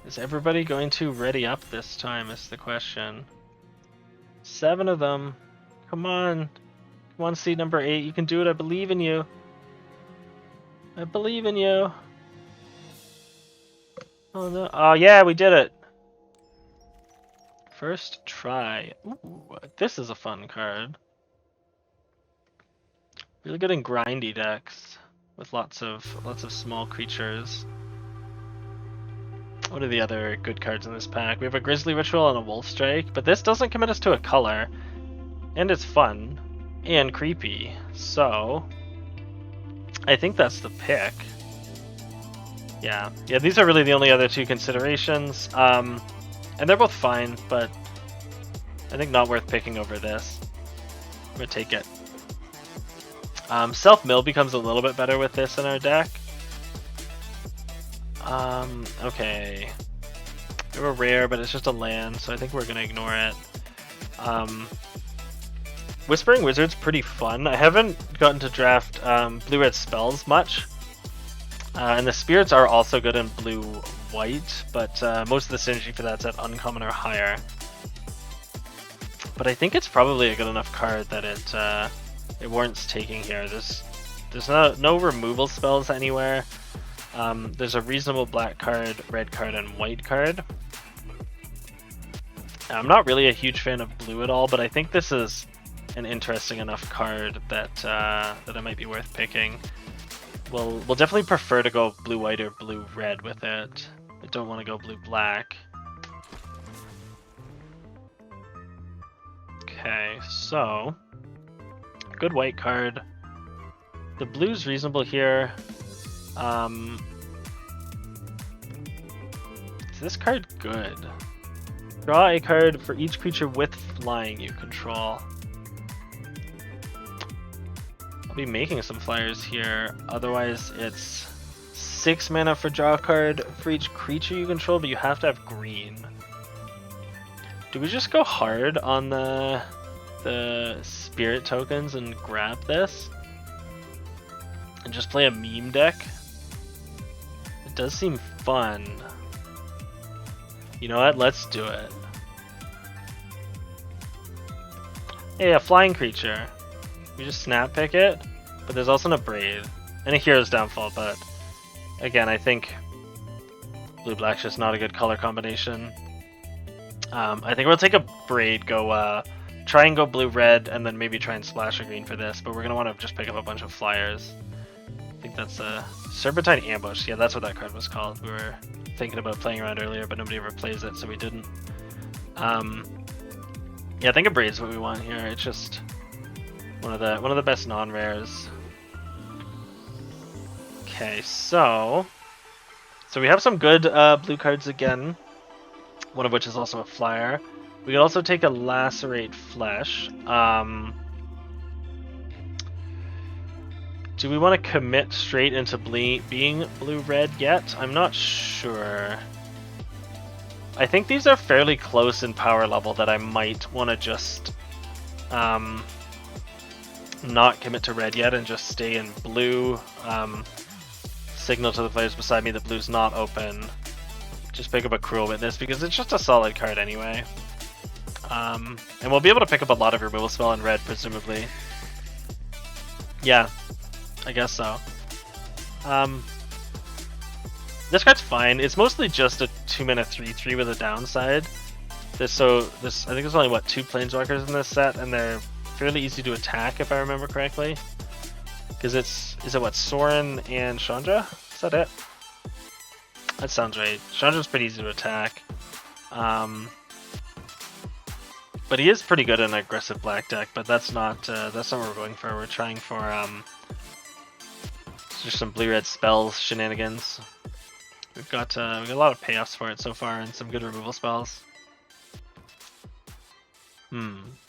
Is everybody going to ready up this time is the question. 7 of them. Come on. Come on, seed number 8. You can do it. I believe in you. I believe in you. Oh no. Oh yeah, we did it. First try. Ooh, this is a fun card. Really good in grindy decks with lots of small creatures. What are the other good cards in this pack? We have a Grizzly Ritual and a Wolf Strike, but this doesn't commit us to a color, and it's fun and creepy. So I think that's the pick. Yeah, these are really the only other 2 considerations. And they're both fine, but I think not worth picking over this. I'm gonna take it. Self-mill becomes a little bit better with this in our deck. Okay. We have a rare, but it's just a land, so I think we're gonna ignore it. Whispering Wizard's pretty fun. I haven't gotten to draft blue-red spells much. And the spirits are also good in blue-white, but most of the synergy for that's at uncommon or higher. But I think it's probably a good enough card that it warrants taking here. There's no removal spells anywhere. There's a reasonable black card, red card, and white card. I'm not really a huge fan of blue at all, but I think this is an interesting enough card that that it might be worth picking. We'll definitely prefer to go blue-white or blue-red with it. I don't want to go blue-black. Okay, so good white card. The blue's reasonable here. Is this card good? Draw a card for each creature with flying you control. I'll be making some flyers here. Otherwise, it's 6 mana for draw a card for each creature you control, but you have to have green. Do we just go hard on the spirit tokens and grab this? And just play a meme deck? It does seem fun. You know what? Let's do it. Hey, a flying creature. We just snap pick it, but there's also an Abrade and a Hero's Downfall, but again, I think blue-black's just not a good color combination. I think we'll take a Braid, try and go blue-red, and then maybe try and splash a green for this, but we're going to want to just pick up a bunch of flyers. I think that's a Serpentine Ambush. Yeah, that's what that card was called. We were thinking about playing around earlier, but nobody ever plays it, so we didn't. Yeah, I think a Braid's what we want here. It's just one of the best non-rares. Okay, so we have some good blue cards again. One of which is also a flyer. We could also take a Lacerate Flesh. Do we want to commit straight into being blue-red yet? I'm not sure. I think these are fairly close in power level that I might want to just not commit to red yet and just stay in blue. Signal to the players beside me that blue's not open. Just pick up a Cruel Witness because it's just a solid card anyway. And we'll be able to pick up a lot of removal spell in red, presumably. Yeah, I guess so. This card's fine. It's mostly just a 2-mana 3/3 with a downside. I think there's only, what, 2 Planeswalkers in this set, and they're fairly easy to attack, if I remember correctly. Because is it what, Sorin and Chandra? Is that it? That sounds right. Chandra's pretty easy to attack. But he is pretty good in an aggressive black deck, but that's not what we're going for. We're trying for just some blue-red spells shenanigans. We've got a lot of payoffs for it so far and some good removal spells.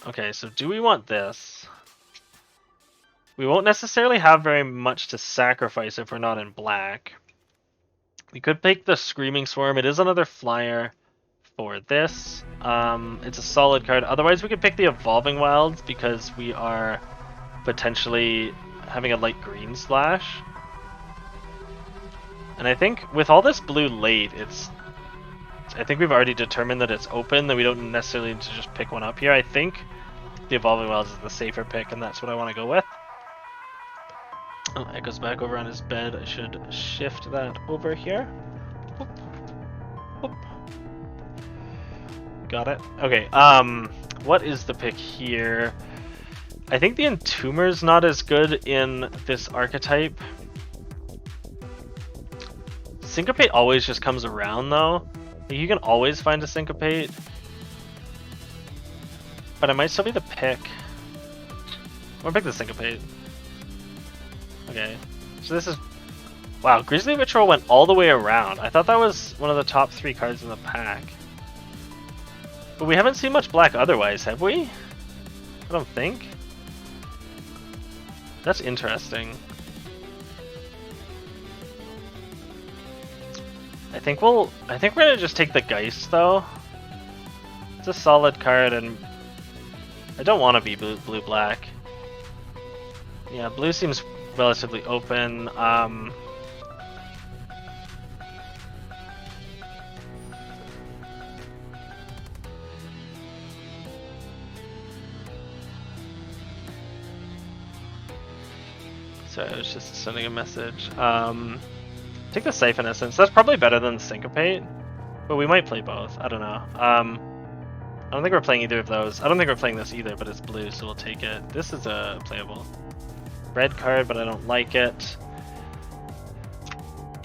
Okay, so do we want this? We won't necessarily have very much to sacrifice if we're not in black. We could pick the Screaming Swarm. It is another flyer for this. It's a solid card. Otherwise, we could pick the Evolving Wilds because we are potentially having a light green splash. And I think with all this blue late, it's I think we've already determined that it's open, that we don't necessarily need to just pick one up here. I think the Evolving Wilds is the safer pick, and that's what I want to go with. Oh, Echo's back over on his bed. I should shift that over here. Whoop. Whoop. Got it. Okay, what is the pick here? I think the Entomber's not as good in this archetype. Syncopate always just comes around though. Like, you can always find a Syncopate. But it might still be the pick. I'm gonna pick the Syncopate. Okay, so this is... Wow, Grizzly Vitriol went all the way around. I thought that was one of the top 3 cards in the pack. But we haven't seen much black otherwise, have we? I don't think. That's interesting. I think we're gonna just take the Geist though. It's a solid card, and I don't want to be blue black. Yeah, blue seems relatively open. Sorry, I was just sending a message. Take the Siphon Essence. That's probably better than the Syncopate, but we might play both. I don't know. I don't think we're playing either of those. I don't think we're playing this either, but it's blue, so we'll take it. This is a playable red card, but I don't like it.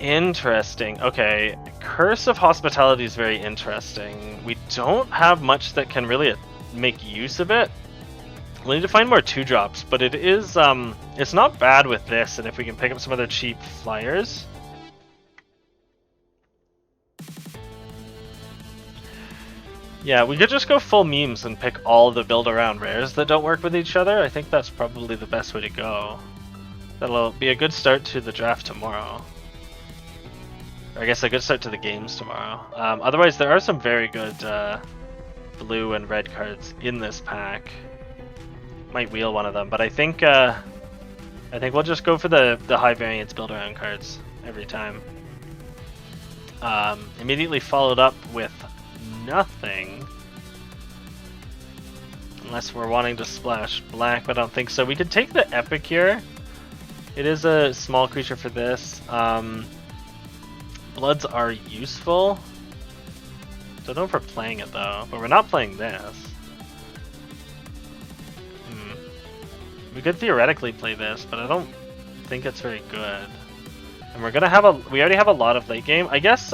Interesting. Okay, Curse of Hospitality is very interesting. We don't have much that can really make use of it. We need to find more 2-drops, but it is it's not bad with this, and if we can pick up some other cheap flyers. Yeah, we could just go full memes and pick all the build around rares that don't work with each other. I think that's probably the best way to go. That'll be a good start to the draft tomorrow. Or I guess a good start to the games tomorrow. Otherwise, there are some very good blue and red cards in this pack. Might wheel one of them, but I think we'll just go for the high variance build around cards every time. Immediately followed up with nothing, unless we're wanting to splash black, but I don't think so. We could take the Epic here. It is a small creature for this. Bloods are useful. Don't know if we're playing it though, but we're not playing this. We could theoretically play this, but I don't think it's very good. And we're gonna we already have a lot of late game. I guess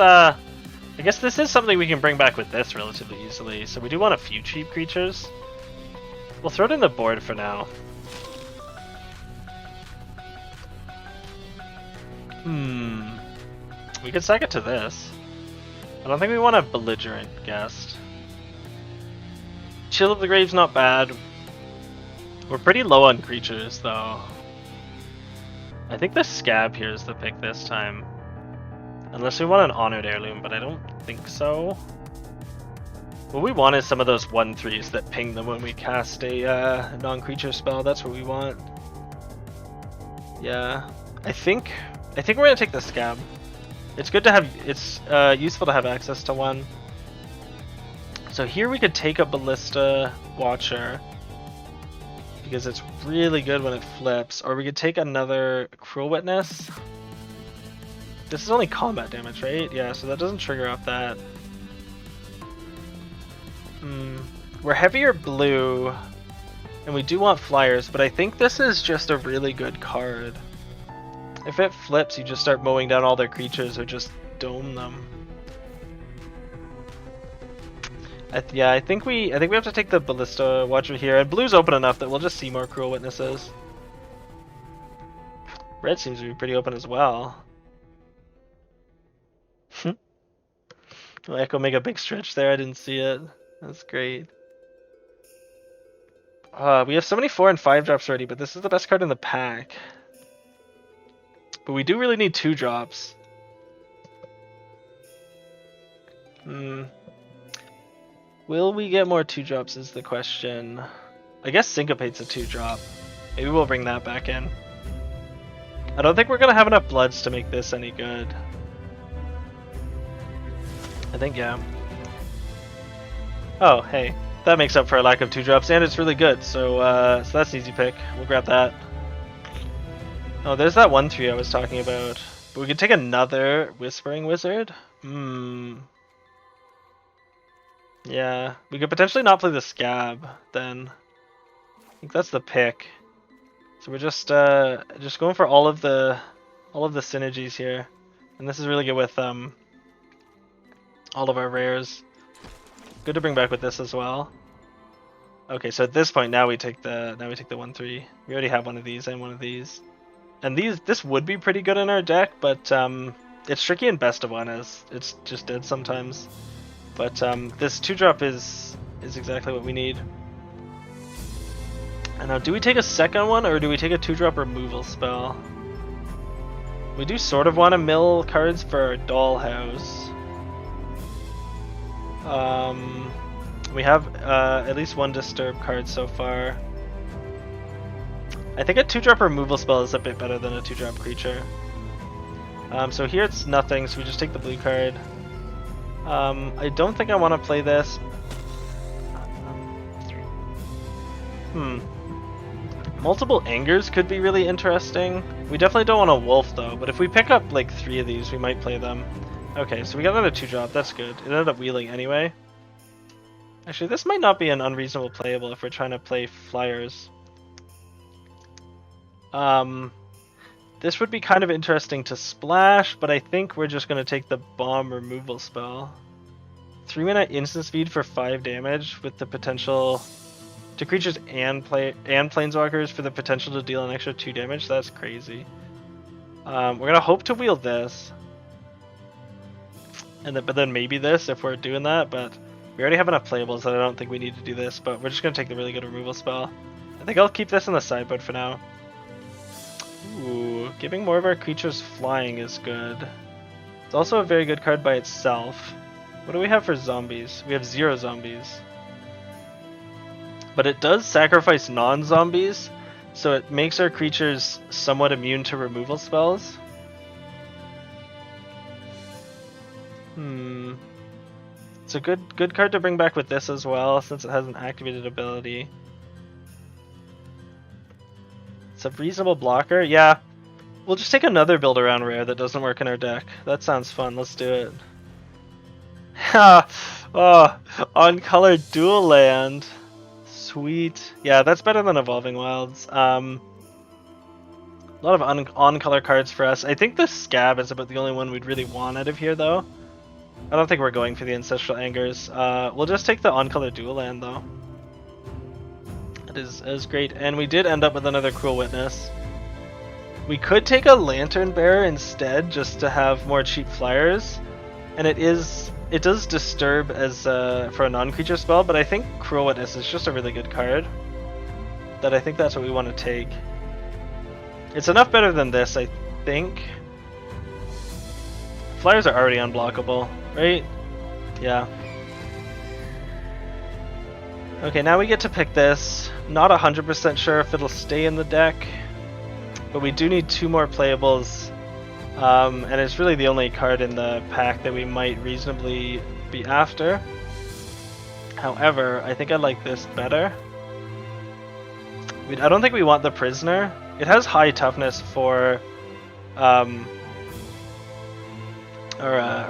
this is something we can bring back with this relatively easily. So we do want a few cheap creatures. We'll throw it in the board for now. We could sack it to this. I don't think we want a Belligerent Guest. Chill of the Grave's not bad. We're pretty low on creatures, though. I think the Scab here is the pick this time. Unless we want an Honored Heirloom, but I don't think so. What we want is some of those 1/3s that ping them when we cast a non-creature spell. That's what we want. Yeah. I think we're gonna take the Scab. It's good to have, it's useful to have access to one. So here we could take a Ballista Watcher, because it's really good when it flips, or we could take another Cruel Witness. This is only combat damage, right? Yeah, so that doesn't trigger off that. We're heavier blue, and we do want flyers, but I think this is just a really good card. If it flips, you just start mowing down all their creatures or just dome them. Yeah, I think we have to take the Ballista Watcher here, and blue's open enough that we'll just see more Cruel Witnesses. Red seems to be pretty open as well. Will Echo make a big stretch there? I didn't see it. That's great. We have so many 4 and 5 drops already, but this is the best card in the pack. But we do really need 2 drops. Will we get more 2 drops is the question. I guess Syncopate's a 2 drop. Maybe we'll bring that back in. I don't think we're gonna have enough bloods to make this any good. I think, yeah. Oh, hey. That makes up for a lack of 2-drops, and it's really good, so so that's an easy pick. We'll grab that. Oh, there's that 1/3 I was talking about. But we could take another Whispering Wizard. Yeah, we could potentially not play the Scab, then. I think that's the pick. So we're just going for all of the synergies here. And this is really good with all of our rares. Good to bring back with this as well. Okay, so at this point now we take the 1/3. We already have one of these and one of these. And this would be pretty good in our deck, but it's tricky in best of one as it's just dead sometimes. But this 2-drop is exactly what we need. And now, do we take a second one or do we take a 2-drop removal spell? We do sort of want to mill cards for our Dollhouse. We have at least one disturb card so far. I think a 2-drop removal spell is a bit better than a 2-drop creature. So here it's nothing, so we just take the blue card. I don't think I want to play this. Multiple Angers could be really interesting. We definitely don't want a Wolf though, but if we pick up like 3 of these, we might play them. Okay, so we got another 2-drop, that's good. It ended up wheeling anyway. Actually, this might not be an unreasonable playable if we're trying to play flyers. This would be kind of interesting to splash, but I think we're just going to take the bomb removal spell. 3-mana instant speed for 5 damage with the potential to creatures and planeswalkers for the potential to deal an extra 2 damage. That's crazy. We're going to hope to wield this. But then maybe this if we're doing that, but we already have enough playables that I don't think we need to do this, but we're just going to take the really good removal spell. I think I'll keep this in the sideboard for now. Ooh, giving more of our creatures flying is good. It's also a very good card by itself. What do we have for zombies? We have 0 zombies. But it does sacrifice non-zombies, so it makes our creatures somewhat immune to removal spells. It's a good card to bring back with this as well, since it has an activated ability. It's a reasonable blocker. Yeah, we'll just take another build around rare that doesn't work in our deck. That sounds fun. Let's do it. Ha! Oh, on-color dual land. Sweet. Yeah, that's better than Evolving Wilds. A lot of on-color cards for us. I think the Scab is about the only one we'd really want out of here, though. I don't think we're going for the Ancestral Angers. We'll just take the on-color dual land, though. It is great. And we did end up with another Cruel Witness. We could take a Lantern Bearer instead, just to have more cheap flyers. And it does disturb as for a non-creature spell, but I think Cruel Witness is just a really good card. That I think that's what we want to take. It's enough better than this, I think. Flyers are already unblockable, right? Yeah. Okay, now we get to pick this. Not 100% sure if it'll stay in the deck, but we do need 2 more playables. And it's really the only card in the pack that we might reasonably be after. However, I think I like this better. I don't think we want the Prisoner. It has high toughness for our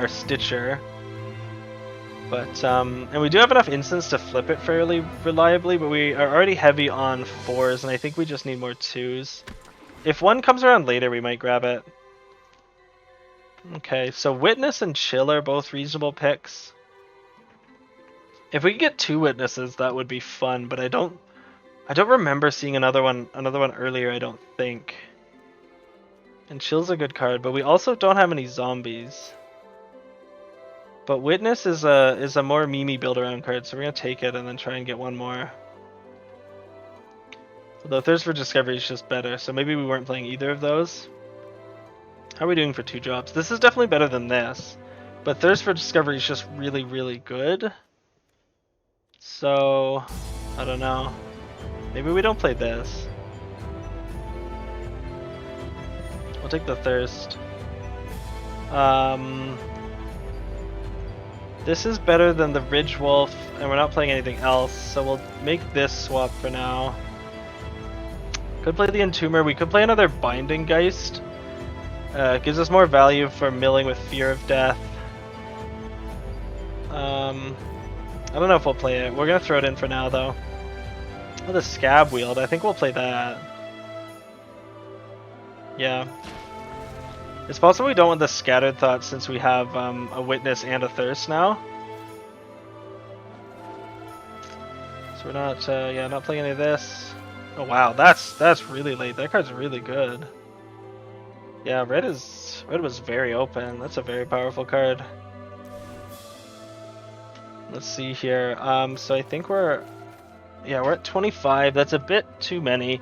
Stitcher. But and we do have enough instants to flip it fairly reliably, but we are already heavy on 4s, and I think we just need more 2s. If one comes around later, we might grab it. Okay, so Witness and Chill are both reasonable picks. If we could get 2 Witnesses, that would be fun, but I don't remember seeing another one earlier, I don't think. And Chill's a good card, but we also don't have any zombies. But Witness is a more memey build around card, so we're gonna take it and then try and get one more. Although Thirst for Discovery is just better, so maybe we weren't playing either of those. How are we doing for 2-drops? This is definitely better than this, but Thirst for Discovery is just really, really good. So, I don't know. Maybe we don't play this. We'll take the Thirst. This is better than the Ridge Wolf, and we're not playing anything else, so we'll make this swap for now. Could play the Entomber. We could play another Binding Geist. Gives us more value for milling with Fear of Death. I don't know if we'll play it. We're gonna throw it in for now, though. Oh, the Scab Wield. I think we'll play that. Yeah. It's possible we don't want the Scattered Thought since we have a Witness and a Thirst now. So we're not, yeah, not playing any of this. Oh wow, that's really late. That card's really good. Yeah, red was very open. That's a very powerful card. Let's see here. So I think we're at 25. That's a bit too many.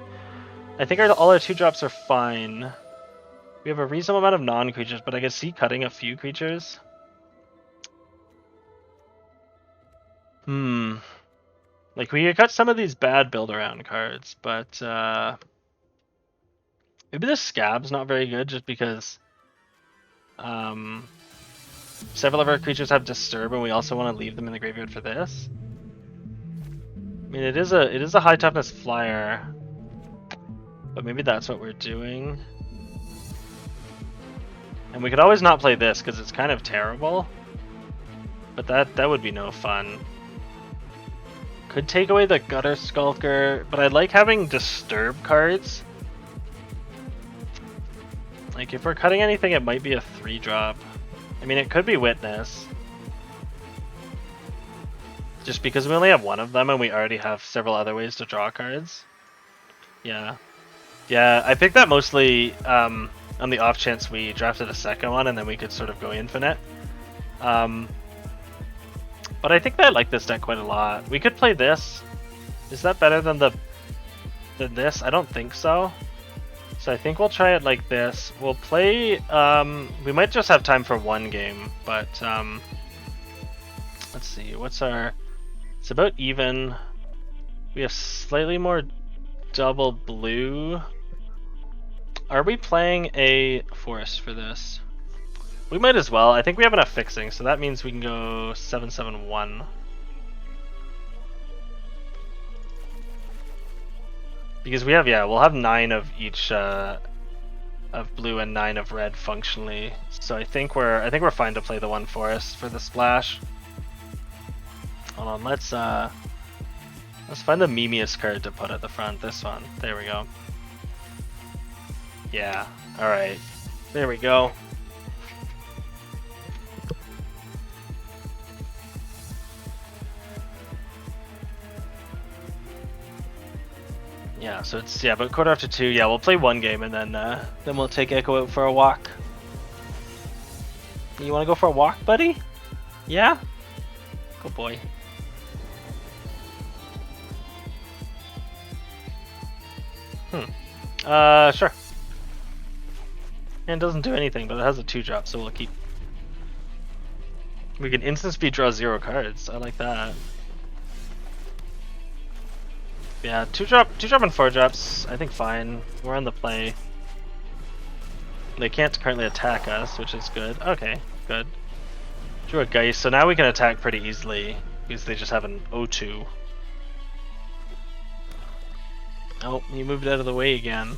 I think all our 2-drops are fine. We have a reasonable amount of non-creatures, but I can see cutting a few creatures. Like, we could cut some of these bad build-around cards, but maybe the Scab's not very good just because several of our creatures have Disturb, and we also want to leave them in the graveyard for this. I mean, it is a high toughness flyer, but maybe that's what we're doing. And we could always not play this because it's kind of terrible, but that would be no fun. Could take away the Gutter Skulker, but I like having Disturb cards. Like, if we're cutting anything, it might be a 3-drop. I mean, it could be Witness. Just because we only have one of them and we already have several other ways to draw cards. Yeah. Yeah, I picked that mostly on the off chance we drafted a second one and then we could sort of go infinite. But I think I like this deck quite a lot. We could play this. Is that better than this? I don't think so. So I think we'll try it like this. We'll play, we might just have time for one game, but let's see, what's our, it's about even. We have slightly more double blue. Are we playing a forest for this? We might as well. I think we have enough fixing, so that means we can go 7/7/1. Because we have, yeah, we'll have 9 of each of blue and 9 of red functionally. So I think we're fine to play the one forest for the splash. Hold on, let's find the memeiest card to put at the front. This one. There we go. Yeah. All right. There we go. Yeah, so it's about 2:15. Yeah, we'll play one game and then we'll take Echo out for a walk. You want to go for a walk, buddy? Yeah. Good boy. Sure. And it doesn't do anything, but it has a 2-drop, so we'll keep. We can instant speed draw 0 cards. I like that. Yeah, 2-drop and 4-drops, I think fine. We're on the play. They can't currently attack us, which is good. Okay, good. Drew a Geist, so now we can attack pretty easily because they just have an O2. Oh, he moved out of the way again.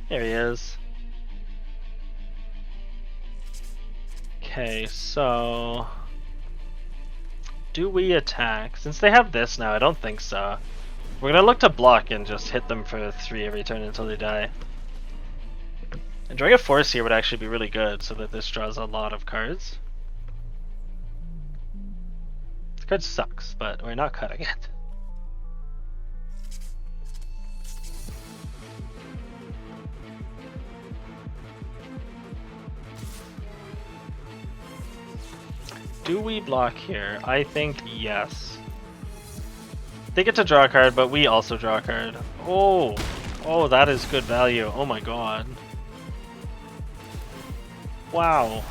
There he is. Okay, so do we attack? Since they have this now, I don't think so. We're gonna look to block and just hit them for 3 every turn until they die. And drawing a force here would actually be really good, so that this draws a lot of cards. This card sucks, but we're not cutting it. Do we block here? I think yes. They get to draw a card, but we also draw a card. Oh, that is good value. Oh my god. Wow.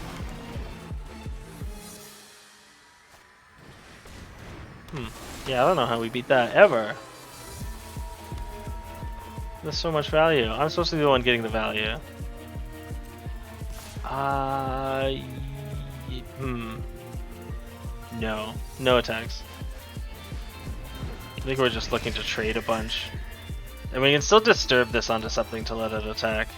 Yeah, I don't know how we beat that ever. There's so much value. I'm supposed to be the one getting the value. No. No attacks. I think we're just looking to trade a bunch. And we can still disturb this onto something to let it attack.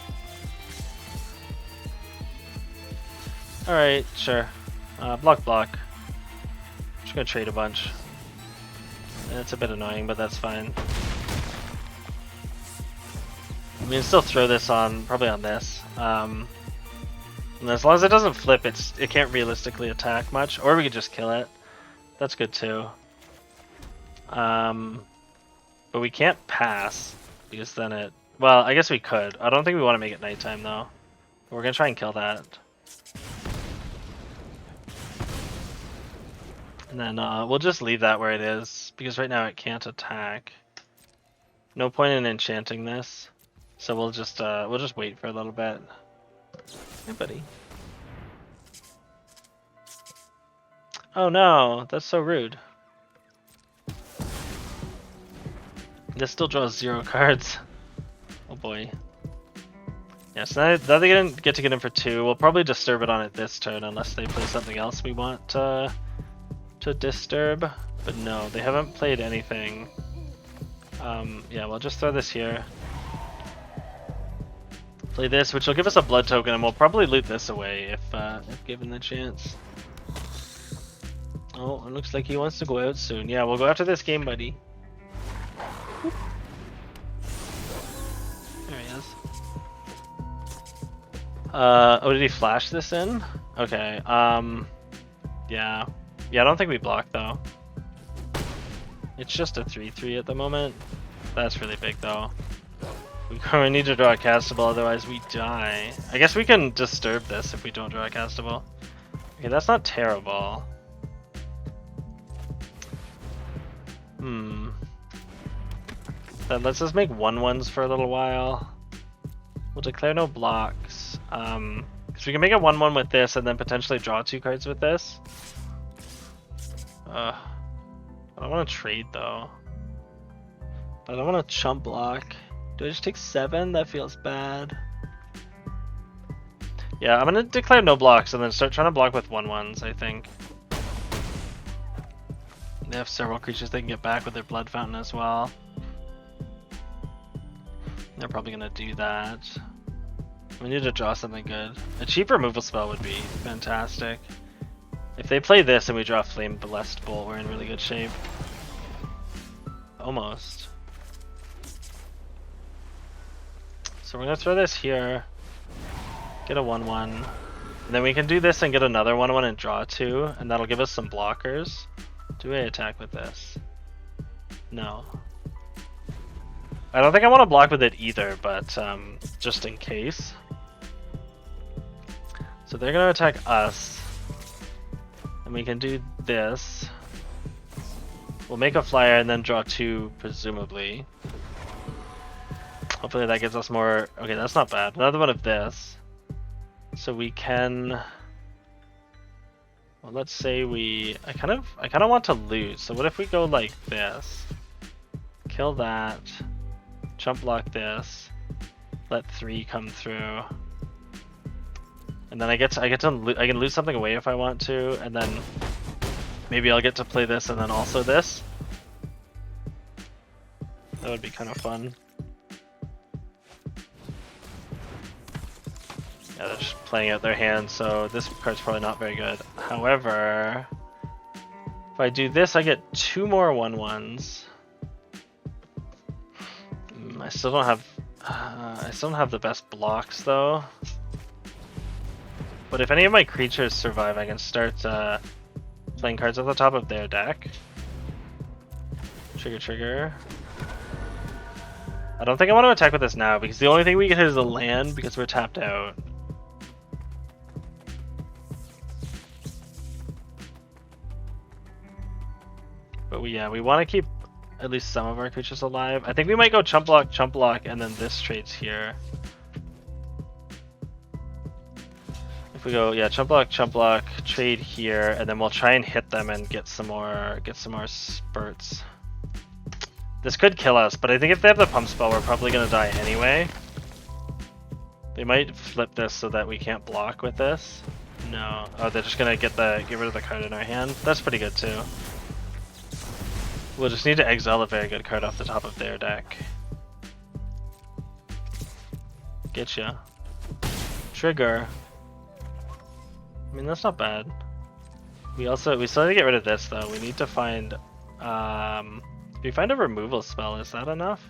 Alright, sure. Block. Just gonna trade a bunch. It's a bit annoying, but that's fine. We can still throw this on, probably on this. And as long as it doesn't flip, it can't realistically attack much. Or we could just kill it. That's good too. But we can't pass, because then it... Well, I guess we could. I don't think we want to make it nighttime though. But we're gonna try and kill that. And then we'll just leave that where it is, because right now it can't attack. No point in enchanting this. So we'll just wait for a little bit. Hey, buddy. Oh no, that's so rude. This still draws 0 cards. Oh boy. Yeah, so now they get to get in for 2. We'll probably disturb it on it this turn unless they play something else we want to disturb. But no, they haven't played anything. Yeah, we'll just throw this here. Play this, which will give us a blood token, and we'll probably loot this away if given the chance. Oh, it looks like he wants to go out soon. Yeah, we'll go after this game, buddy. There he is. Oh, did he flash this in? Okay, yeah. Yeah, I don't think we block, though. It's just a 3/3 at the moment. That's really big, though. We need to draw a castable, otherwise we die. I guess we can disturb this if we don't draw a castable. Okay, that's not terrible. That lets us make 1/1s for a little while. We'll declare no blocks. Because we can make a 1/1 with this and then potentially draw 2 cards with this. I don't want to trade though. I don't want to chump block. Do I just take 7? That feels bad. Yeah, I'm gonna declare no blocks and then start trying to block with 1/1s, I think. They have several creatures they can get back with their Blood Fountain as well. They're probably gonna do that. We need to draw something good. A cheap removal spell would be fantastic. If they play this and we draw Flame Blessed Bolt, we're in really good shape. Almost. So we're gonna throw this here. Get a 1/1. And then we can do this and get another 1/1 and draw 2, and that'll give us some blockers. Do I attack with this? No. I don't think I want to block with it either, but just in case. So they're going to attack us. And we can do this. We'll make a flyer and then draw 2, presumably. Hopefully that gives us more... Okay, that's not bad. Another one of this. So we can... Well, let's say I kind of want to loot. So what if we go like this? Kill that. Chump block this. Let 3 come through. And then I can loot something away if I want to, and then maybe I'll get to play this and then also this. That would be kind of fun. Yeah, they're just playing out their hand, so this card's probably not very good. However, if I do this, I get 2 more 1/1s. I still don't have the best blocks though. But if any of my creatures survive, I can start playing cards at the top of their deck. Trigger. I don't think I want to attack with this now, because the only thing we get is a land because we're tapped out. But we want to keep at least some of our creatures alive. I think we might go chump block, and then this trades here. If we go, yeah, chump block, trade here, and then we'll try and hit them and get some more spurts. This could kill us, but I think if they have the pump spell, we're probably gonna die anyway. They might flip this so that we can't block with this. No. Oh, they're just gonna get rid of the card in our hand. That's pretty good too. We'll just need to exile a very good card off the top of their deck. Getcha. Trigger. I mean, that's not bad. We still need to get rid of this though. We need to find if we find a removal spell, is that enough?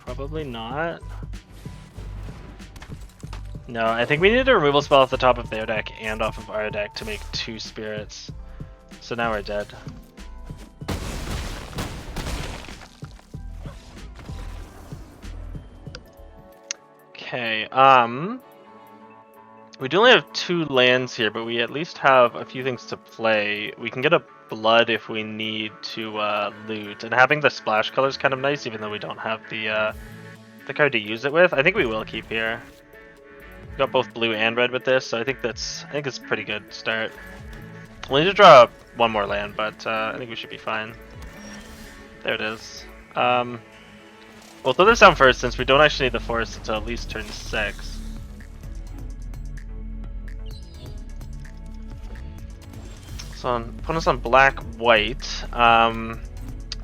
Probably not. No, I think we need a removal spell off the top of their deck and off of our deck to make 2 spirits. So now we're dead. Okay, we do only have 2 lands here, but we at least have a few things to play. We can get a blood if we need to loot, and having the splash color is kind of nice, even though we don't have the card to use it with. I think we will keep here. We got both blue and red with this, so I think it's a pretty good start. We'll need to draw 1 more land, but I think we should be fine. There it is. We'll throw this down first, since we don't actually need the forest until at least turn 6. So opponents on black-white. They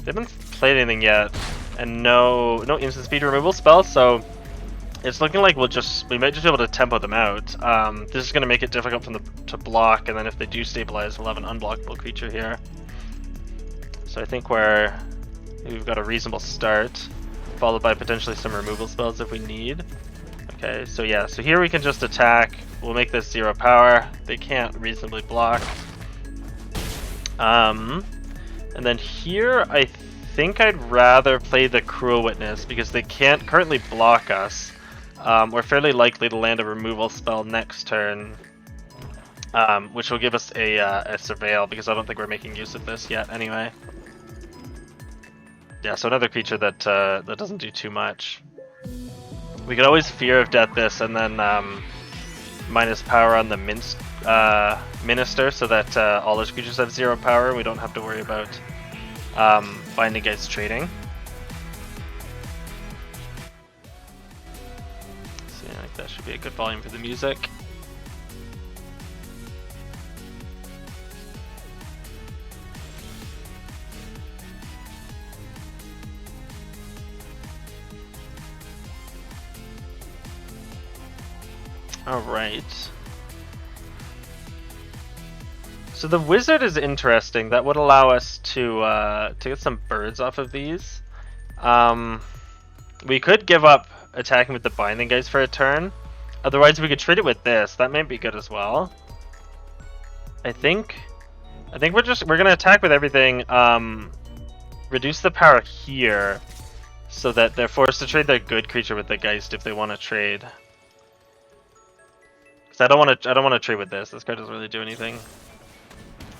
haven't played anything yet, and no instant speed removal spell, so it's looking like we might just be able to tempo them out. This is going to make it difficult for them to block, and then if they do stabilize, we'll have an unblockable creature here. So I think we've got a reasonable start, followed by potentially some removal spells if we need. Okay, so yeah, so here we can just attack. We'll make this 0 power. They can't reasonably block. And then here I think I'd rather play the Cruel Witness because they can't currently block us. We're fairly likely to land a removal spell next turn, which will give us a Surveil, because I don't think we're making use of this yet anyway. Yeah, so another creature that doesn't do too much. We could always Fear of Death this, and then minus power on the Minister, so that all those creatures have 0 power. We don't have to worry about Binding Guys trading. So yeah, I think that should be a good volume for the music. Alright. So the wizard is interesting. That would allow us to get some birds off of these. We could give up attacking with the Binding Guys for a turn. Otherwise we could trade it with this. That might be good as well. I think we're gonna attack with everything. Reduce the power here, so that they're forced to trade their good creature with the Geist if they want to trade. I don't want to trade with this. This card doesn't really do anything.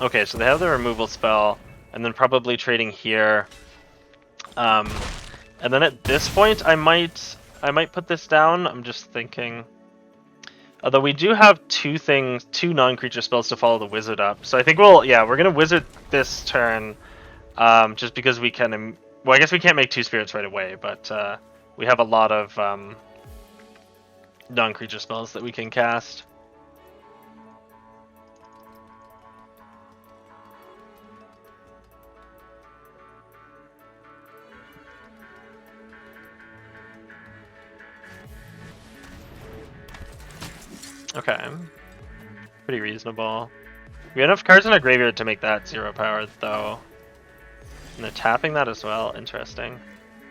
Okay, so they have the removal spell, and then probably trading here. And then at this point, I might put this down. I'm just thinking. Although we do have 2 non-creature spells to follow the wizard up, so I think we're gonna wizard this turn, just because we can. Well, I guess we can't make 2 spirits right away, but we have a lot of non-creature spells that we can cast. Okay. Pretty reasonable. We have enough cards in our graveyard to make that 0 power, though. And they're tapping that as well. Interesting.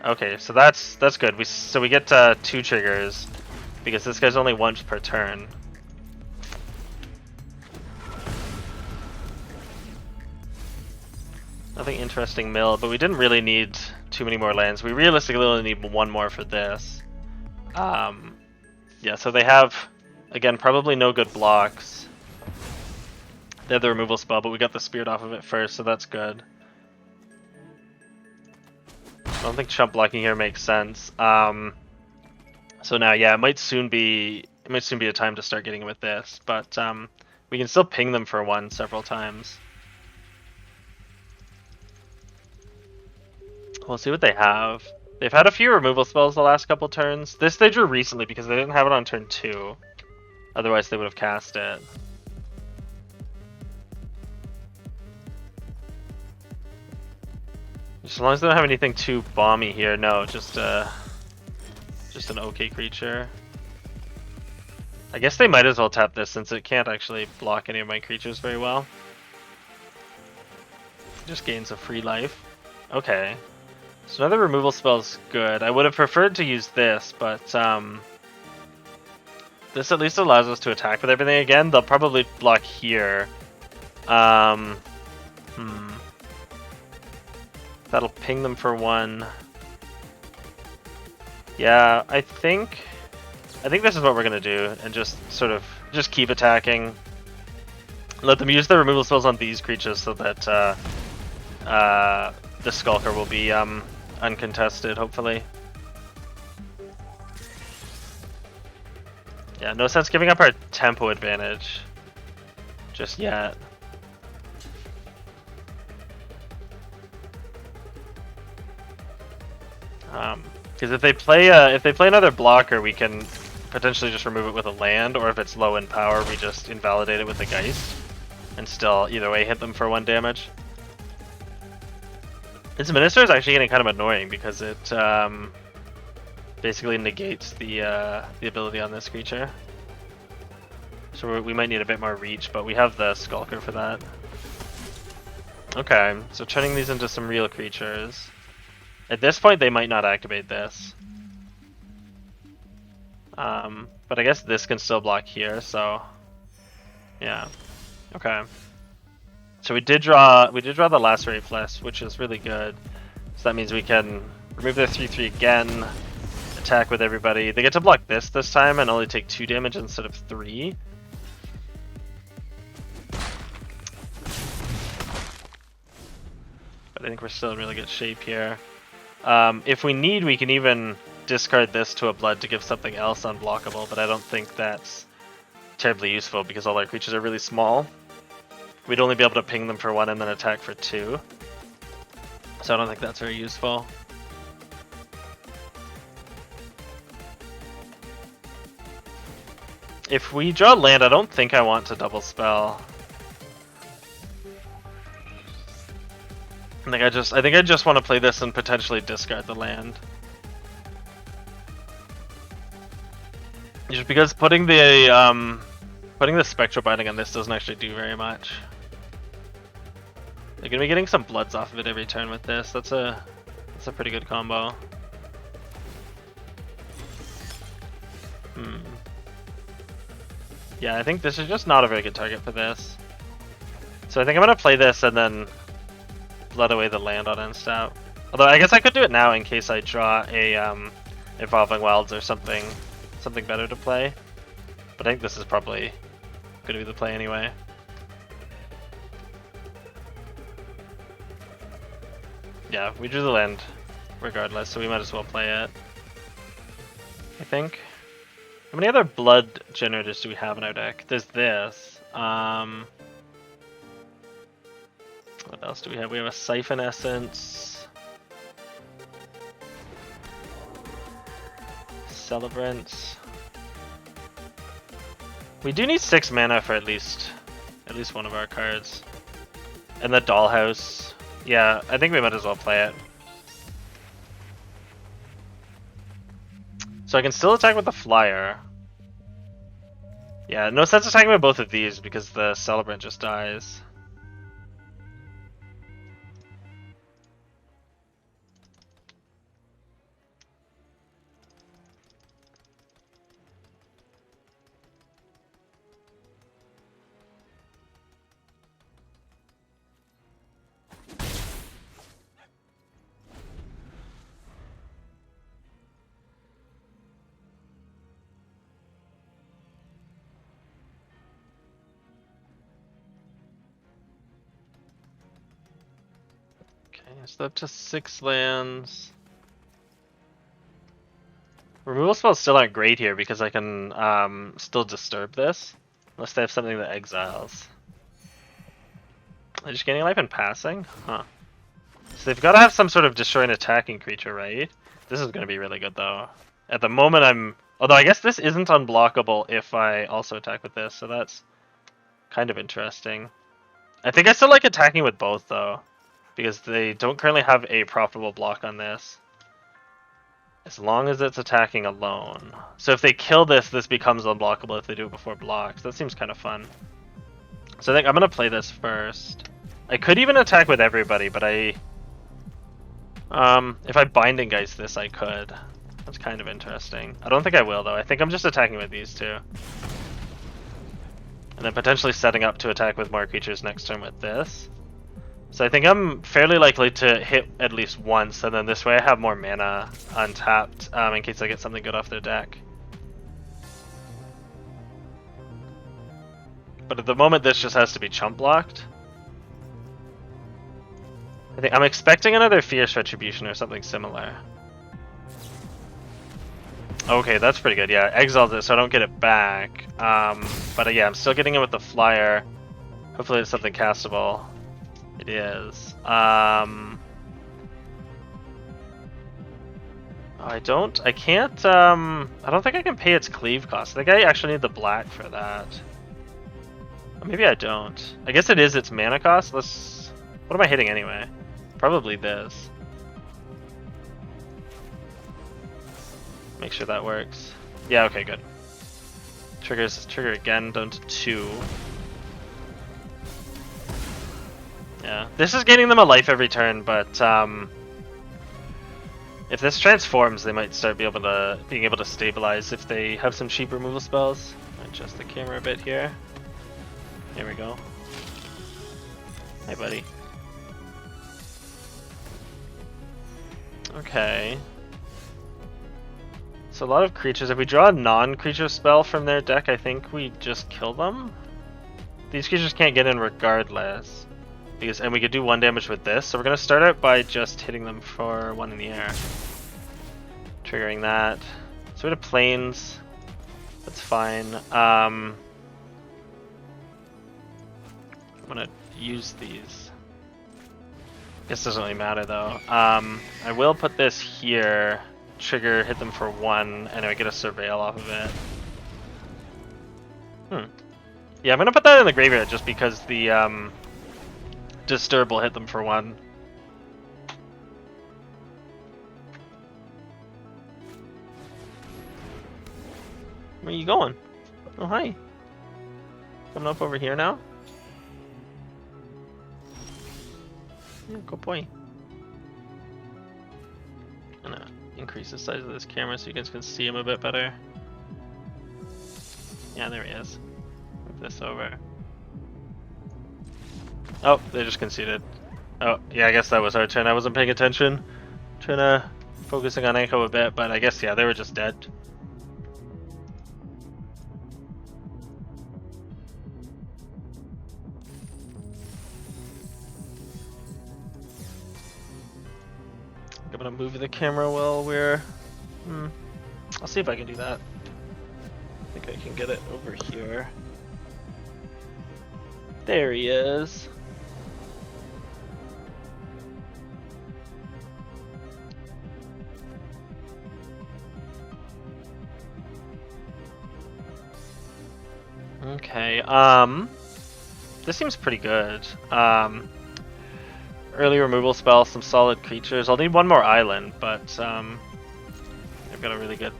Okay, so that's good. We get 2 triggers, because this guy's only once per turn. Nothing interesting mill, but we didn't really need too many more lands. We realistically only need 1 more for this. Yeah, so they have, again, probably no good blocks. They have the removal spell, but we got the spirit off of it first, so that's good. I don't think chump blocking here makes sense. So now, yeah, it might soon be a time to start getting with this, but we can still ping them for 1 several times. We'll see what they have. They've had a few removal spells the last couple turns. This they drew recently because they didn't have it on turn 2. Otherwise they would have cast it. As long as they don't have anything too bomby here, no, just an okay creature. I guess they might as well tap this since it can't actually block any of my creatures very well. Just gains a free life. Okay. So another removal spell is good. I would have preferred to use this, but this at least allows us to attack with everything again. They'll probably block here. That'll ping them for 1. Yeah, I think this is what we're gonna do, and just sort of keep attacking. Let them use the removal spells on these creatures so that the Skulker will be uncontested, hopefully. Yeah, no sense giving up our tempo advantage just yet. Because if they play another blocker, we can potentially just remove it with a land, or if it's low in power, we just invalidate it with a Geist, and still either way hit them for 1 damage. This Minister is actually getting kind of annoying because it basically negates the ability on this creature. So we might need a bit more reach, but we have the Skulker for that. Okay, so turning these into some real creatures. At this point, they might not activate this. But I guess this can still block here, so yeah. Okay. So we did draw the Lacerate Flesh, which is really good. So that means we can remove their 3/3 again, attack with everybody. They get to block this time and only take 2 damage instead of 3. But I think we're still in really good shape here. If we need, we can even discard this to a blood to give something else unblockable, but I don't think that's terribly useful because all our creatures are really small. We'd only be able to ping them for 1 and then attack for 2. So I don't think that's very useful. If we draw land, I don't think I want to double spell. I think I just want to play this and potentially discard the land. Just because putting the Spectral Binding on this doesn't actually do very much. They're gonna be getting some bloods off of it every turn with this. That's a pretty good combo. Yeah, I think this is just not a very good target for this. So I think I'm gonna play this and then blood away the land on end step. Although I guess I could do it now in case I draw a Evolving Wilds or something better to play. But I think this is probably gonna be the play anyway. Yeah, we drew the land regardless, so we might as well play it, I think. How many other blood generators do we have in our deck? There's this. What else do we have? We have a Siphon Essence. Celebrant. We do need 6 mana for at least one of our cards. And the Dollhouse. Yeah, I think we might as well play it. So I can still attack with the Flyer. Yeah, no sense attacking with both of these because the Celebrant just dies. So up to 6 lands. Removal spells still aren't great here because I can still disturb this. Unless they have something that exiles. They're just gaining life and passing? Huh. So they've got to have some sort of destroy an attacking creature, right? This is going to be really good, though. At the moment, I'm... Although I guess this isn't unblockable if I also attack with this, so that's kind of interesting. I think I still like attacking with both, though, because they don't currently have a profitable block on this. As long as it's attacking alone. So if they kill this, this becomes unblockable if they do it before blocks. That seems kind of fun. So I think I'm going to play this first. I could even attack with everybody, but if I Binding Geist this, I could. That's kind of interesting. I don't think I will, though. I think I'm just attacking with these two. And then potentially setting up to attack with more creatures next turn with this. So I think I'm fairly likely to hit at least once, and then this way I have more mana untapped in case I get something good off their deck. But at the moment, this just has to be chump blocked. I think I'm expecting another Fierce Retribution or something similar. Okay, that's pretty good. Yeah, exiled it so I don't get it back. But yeah, I'm still getting it with the flyer. Hopefully it's something castable. It is. I don't think I can pay its cleave cost. I think I actually need the black for that. Or maybe I don't. I guess it is its mana cost. What am I hitting anyway? Probably this. Make sure that works. Yeah, okay, good. Trigger again, down to 2. Yeah, this is getting them a life every turn, but if this transforms, they might start being able to stabilize if they have some cheap removal spells. Adjust the camera a bit here. There we go. Hey, buddy. Okay. So a lot of creatures. If we draw a non-creature spell from their deck, I think we just kill them. These creatures can't get in regardless. And we could do 1 damage with this, so we're going to start out by just hitting them for 1 in the air. Triggering that. So we have planes. That's fine. I'm going to use these. This doesn't really matter though. I will put this here. Trigger, hit them for 1, and I get a Surveil off of it. Yeah, I'm going to put that in the graveyard just because the Disturb will hit them for 1. Where are you going? Oh, hi. Coming up over here now? Yeah, good boy. I'm gonna increase the size of this camera so you guys can see him a bit better. Yeah, there he is. Move this over. Oh, they just conceded. Oh, yeah, I guess that was our turn. I wasn't paying attention. Trying to focusing on Echo a bit, but I guess, yeah, they were just dead. I'm gonna move the camera while we're... I'll see if I can do that. I think I can get it over here. There he is. Okay, this seems pretty good. Early removal spell, some solid creatures. I'll need 1 more island, but I've got a really good...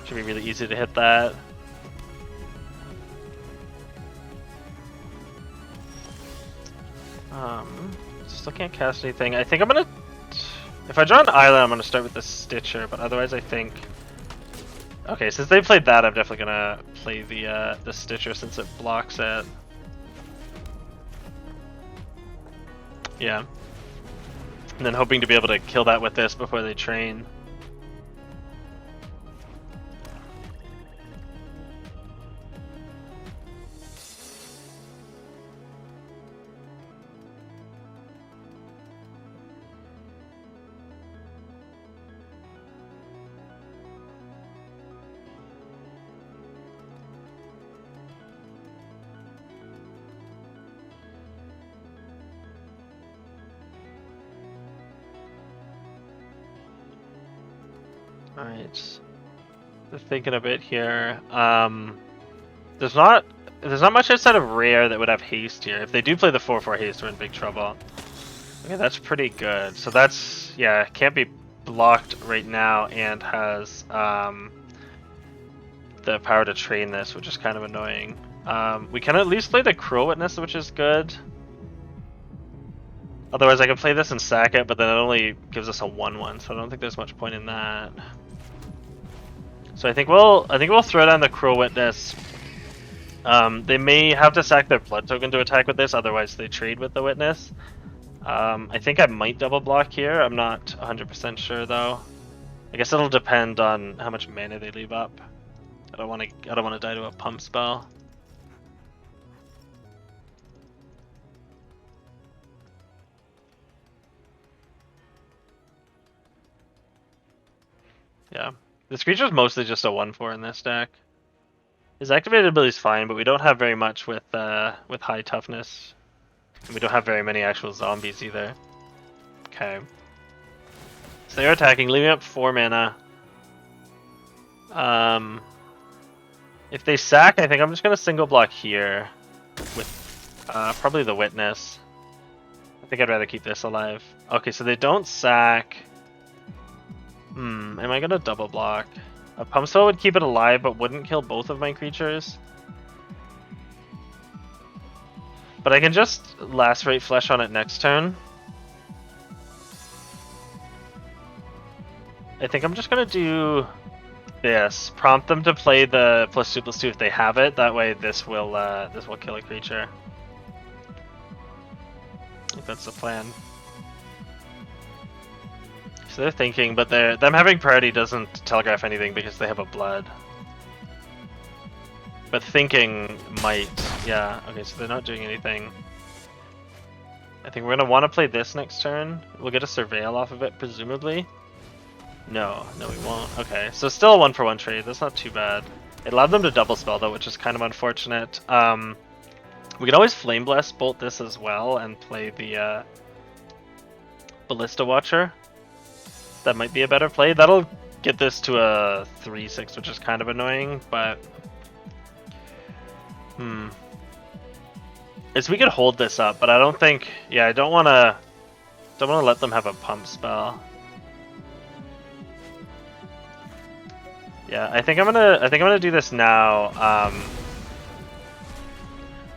Should be really easy to hit that. Still can't cast anything. I think I'm gonna... If I draw an island, I'm gonna start with the Stitcher, but otherwise I think... Okay, since they played that, I'm definitely gonna play the Stitcher since it blocks it. Yeah. And then hoping to be able to kill that with this before they train. Alright. They're thinking a bit here. There's not much outside of rare that would have haste here. If they do play the 4/4 haste, we're in big trouble. Okay, that's pretty good. So that's, yeah, can't be blocked right now and has the power to train this, which is kind of annoying. We can at least play the Cruel Witness, which is good. Otherwise I could play this and sack it, but then it only gives us a 1/1, so I don't think there's much point in that. So I think we'll throw down the Cruel Witness. They may have to sack their blood token to attack with this, otherwise they trade with the Witness. I think I might double block here. I'm not 100% sure though. I guess it'll depend on how much mana they leave up. I don't want to die to a pump spell. Yeah, this creature's mostly just a 1/4 in this deck. His activated ability is fine, but we don't have very much with high toughness. And we don't have very many actual zombies either. Okay. So they're attacking, leaving up 4 mana. If they sack, I think I'm just going to single block here with probably the Witness. I think I'd rather keep this alive. Okay, so they don't sack. Am I going to double block? A pump spell would keep it alive, but wouldn't kill both of my creatures. But I can just Lacerate Flesh on it next turn. I think I'm just going to do this. Prompt them to play the +2/+2 if they have it. That way this will kill a creature. I think that's the plan. So they're thinking, but them having priority doesn't telegraph anything because they have a blood. But thinking might, yeah. Okay, so they're not doing anything. I think we're gonna want to play this next turn. We'll get a Surveil off of it, presumably. No, we won't. Okay, so still a 1-for-1 trade. That's not too bad. It allowed them to double spell though, which is kind of unfortunate. We can always Flame Bless bolt this as well and play the Ballista Watcher. That might be a better play. That'll get this to a 3/6, which is kind of annoying, but we could hold this up, but I don't think. Yeah, I don't want to let them have a pump spell. Yeah, I think I'm gonna do this now.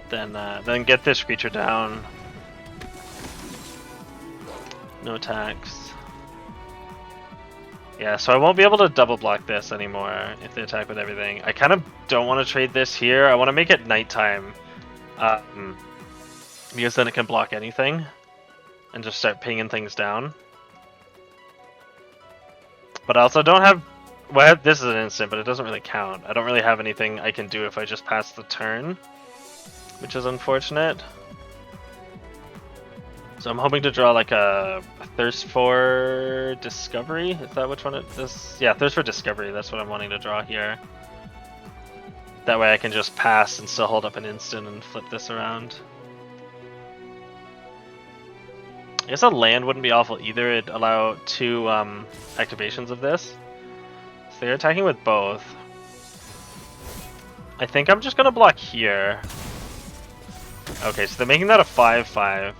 Then get this creature down. No attacks. Yeah, so I won't be able to double block this anymore if they attack with everything. I kind of don't want to trade this here. I want to make it nighttime. Because then it can block anything. And just start pinging things down. But I also don't have... Well, this is an instant, but it doesn't really count. I don't really have anything I can do if I just pass the turn. Which is unfortunate. So I'm hoping to draw like a Thirst for Discovery. Is that which one it is? Yeah, Thirst for Discovery. That's what I'm wanting to draw here. That way I can just pass and still hold up an instant and flip this around. I guess a land wouldn't be awful either. It'd allow 2 activations of this. So they're attacking with both. I think I'm just gonna block here. Okay, so they're making that a 5/5.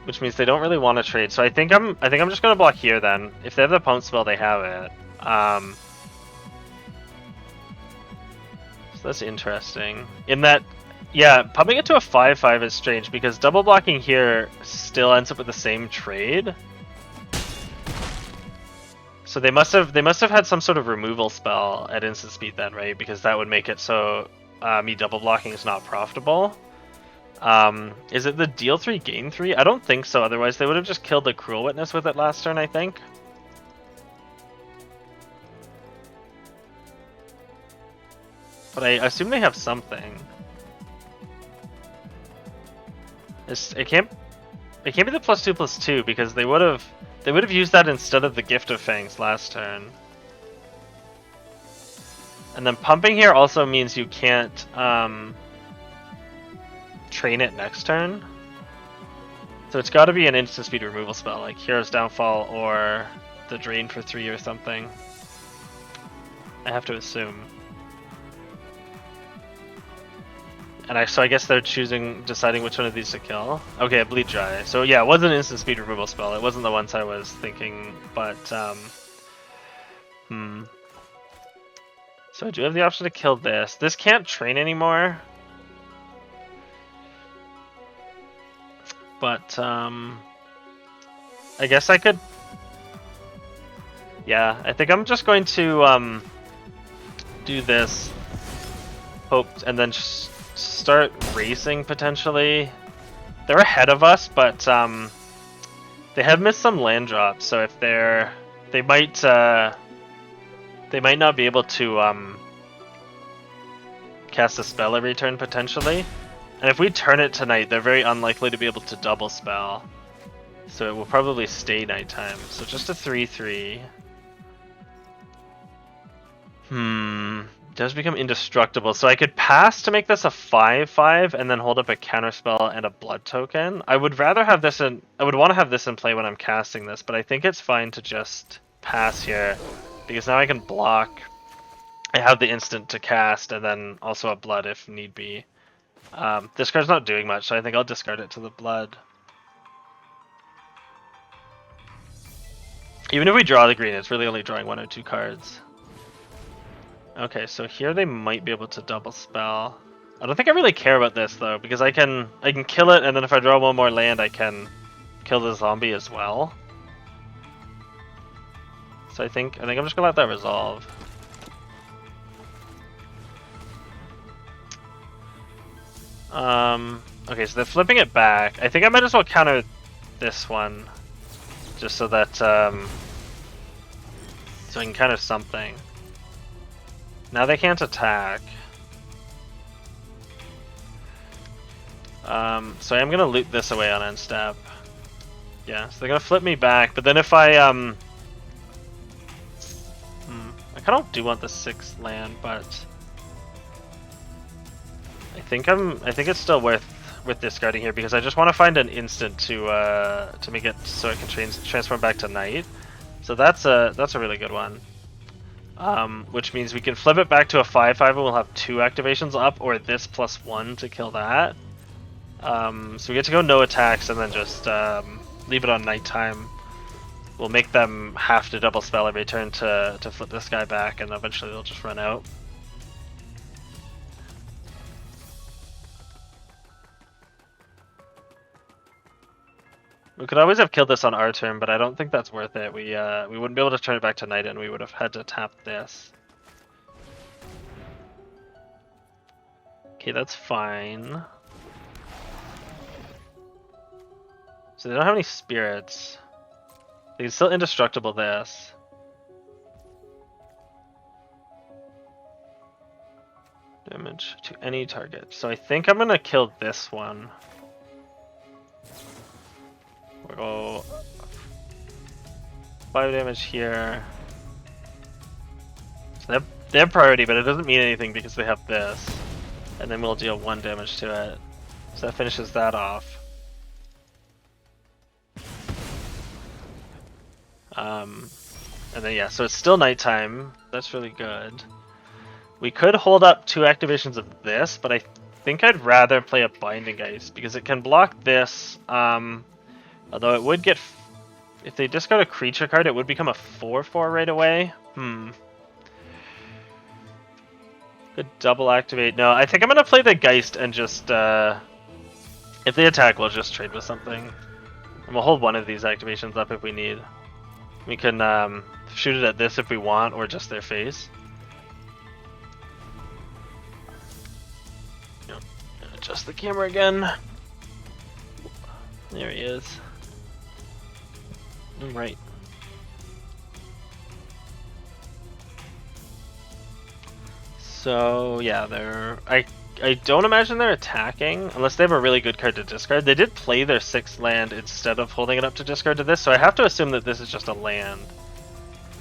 Which means they don't really want to trade. So I think I'm just gonna block here then. If they have the pump spell, they have it. So that's interesting. In that, yeah, pumping it to a 5/5 is strange because double blocking here still ends up with the same trade. So they must have had some sort of removal spell at instant speed then, right? Because that would make it so me double blocking is not profitable. Is it the deal 3, gain 3? I don't think so, otherwise they would have just killed the Cruel Witness with it last turn, I think. But I assume they have something. It can't be the +2/+2 because they would have used that instead of the Gift of Fangs last turn. And then pumping here also means you can't train it next turn. So it's got to be an instant speed removal spell like Hero's Downfall or the Drain for 3 or something. I have to assume. And so I guess they're deciding which one of these to kill. Okay, Bleed Dry. So yeah, it was an instant speed removal spell. It wasn't the ones I was thinking, but So I do have the option to kill this. This can't train anymore. But I guess I could. Yeah, I think I'm just going to do this. Hope and then start racing potentially. They're ahead of us, but they have missed some land drops. So if they might not be able to cast a spell every turn potentially. And if we turn it tonight, they're very unlikely to be able to double spell. So it will probably stay nighttime. So just a 3/3. Does become indestructible. So I could pass to make this a 5/5 and then hold up a counterspell and a blood token. I would rather have this in. I would want to have this in play when I'm casting this, but I think it's fine to just pass here because now I can block. I have the instant to cast and then also a blood if need be. This card's not doing much, so I think I'll discard it to the blood. Even if we draw the green, it's really only drawing 1 or 2 cards. Okay, so here they might be able to double spell. I don't think I really care about this though, because I can kill it, and then if I draw 1 more land, I can kill the zombie as well. So I think I'm just gonna let that resolve. Okay, so they're flipping it back. I think I might as well counter this one, just so that so I can counter something. Now they can't attack. So I am gonna loot this away on end step. Yeah, so they're gonna flip me back, but then if I I kind of do want the 6th land, but I think it's still worth discarding here because I just want to find an instant to make it so it can transform back to night. So that's a really good one. Which means we can flip it back to a 5/5 and we'll have 2 activations up, or this +1 to kill that. So we get to go no attacks and then just leave it on nighttime. We'll make them have to double spell every turn to flip this guy back, and eventually they'll just run out. We could always have killed this on our turn, but I don't think that's worth it. We wouldn't be able to turn it back to night, and we would have had to tap this. Okay, that's fine. So they don't have any spirits. They can still indestructible this. Damage to any target. So I think I'm gonna kill this one. We'll go 5 damage here. So they have priority, but it doesn't mean anything because they have this. And then we'll deal 1 damage to it. So that finishes that off. And then yeah, so it's still nighttime. That's really good. We could hold up 2 activations of this, but I think I'd rather play a Binding Ice because it can block this. Although it would get, if they discard a creature card, it would become a 4/4 right away. Could double activate. No, I think I'm gonna play the Geist and just if they attack, we'll just trade with something, and we'll hold 1 of these activations up if we need. We can shoot it at this if we want, or just their face. Yep. Adjust the camera again. There he is. Right. So yeah, I don't imagine they're attacking unless they have a really good card to discard. They did play their 6th land instead of holding it up to discard to this, so I have to assume that this is just a land.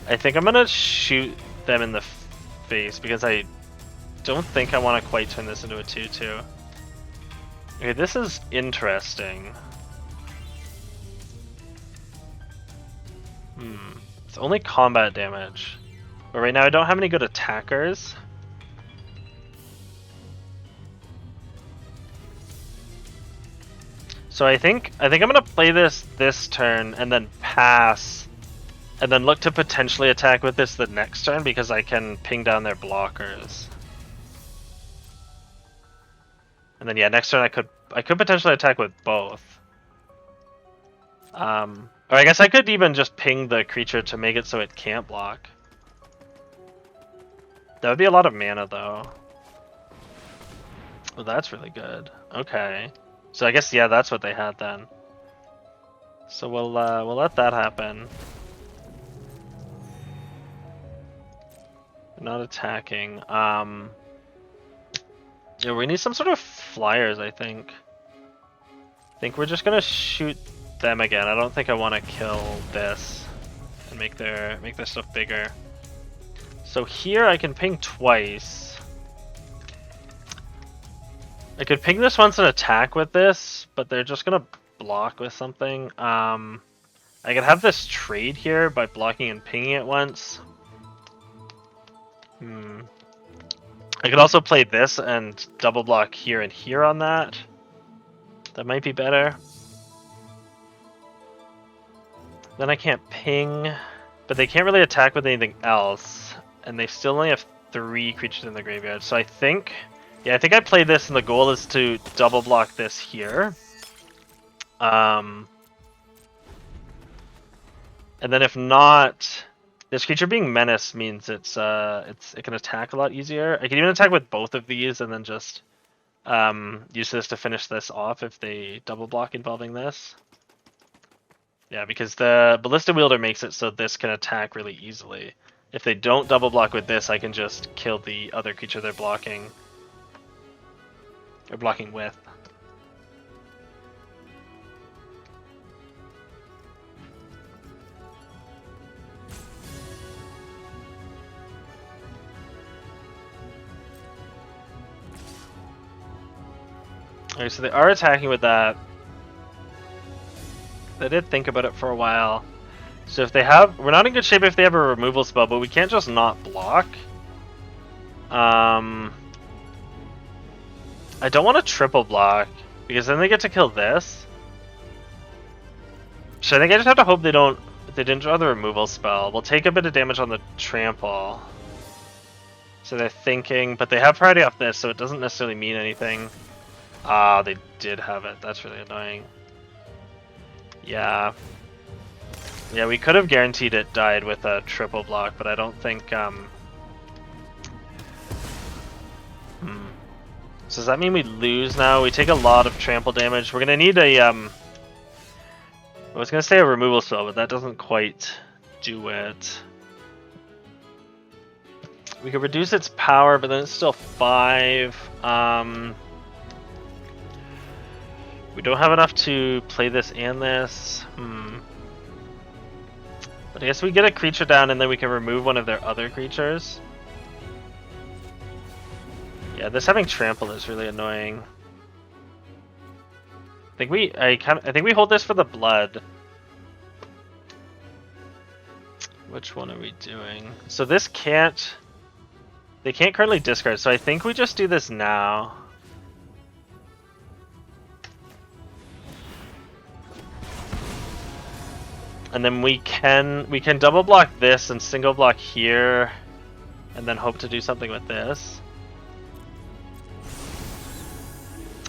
I think I'm gonna shoot them in the face because I don't think I want to quite turn this into a 2/2. Okay, this is interesting. It's only combat damage. But right now I don't have any good attackers. So I think I'm gonna play this turn and then pass, and then look to potentially attack with this the next turn because I can ping down their blockers. And then yeah, next turn I could potentially attack with both. Or I guess I could even just ping the creature to make it so it can't block. That would be a lot of mana though. Well, that's really good. Okay. So I guess yeah, that's what they had then. So we'll let that happen. They're not attacking. Yeah, we need some sort of flyers, I think. I think we're just gonna shoot them again. I don't think I want to kill this and make their stuff bigger. So here I can ping twice. I could ping this once and attack with this, but they're just gonna block with something. I could have this trade here by blocking and pinging it once. I could also play this and double block here and here on that. That might be better. Then I can't ping, but they can't really attack with anything else, and they still only have 3 creatures in the graveyard. So I think, yeah, I think I play this, and the goal is to double block this here. And then if not, this creature being menaced means it can attack a lot easier. I can even attack with both of these, and then just use this to finish this off if they double block involving this. Yeah, because the Ballista Wielder makes it so this can attack really easily. If they don't double block with this, I can just kill the other creature they're blocking. Or blocking with. Okay, so they are attacking with that. They did think about it for a while. So if they have... We're not in good shape if they have a removal spell, but we can't just not block. I don't want to triple block, because then they get to kill this. So I think I just have to hope they didn't draw the removal spell. We'll take a bit of damage on the trample. So they're thinking, but they have priority off this, so it doesn't necessarily mean anything. Ah, they did have it. That's really annoying. Yeah. Yeah, we could have guaranteed it died with a triple block, but I don't think... So does that mean we lose now? We take a lot of trample damage. We're gonna need a... I was gonna say a removal spell, but that doesn't quite do it. We could reduce its power, but then it's still 5. We don't have enough to play this and this. But I guess we get a creature down and then we can remove one of their other creatures. Yeah, this having trample is really annoying. I think we hold this for the blood. Which one are we doing? So this can't... They can't currently discard, so I think we just do this now. And then we can double block this and single block here, and then hope to do something with this.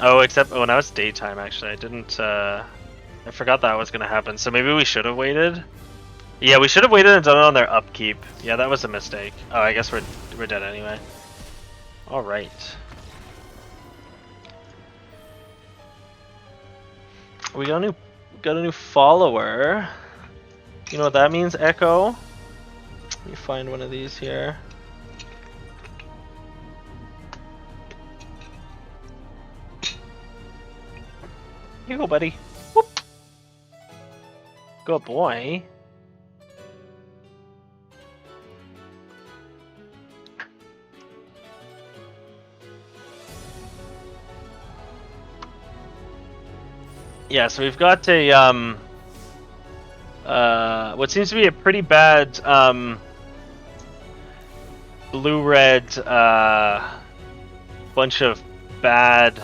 Oh, except now it's daytime. Actually, I forgot that was gonna happen. So maybe we should have waited. Yeah, we should have waited and done it on their upkeep. Yeah, that was a mistake. Oh, I guess we're dead anyway. All right. We got a new follower. You know what that means, Echo? Let me find one of these here. Here you go, buddy. Whoop. Good boy. Yeah, so we've got a what seems to be a pretty bad blue-red bunch of bad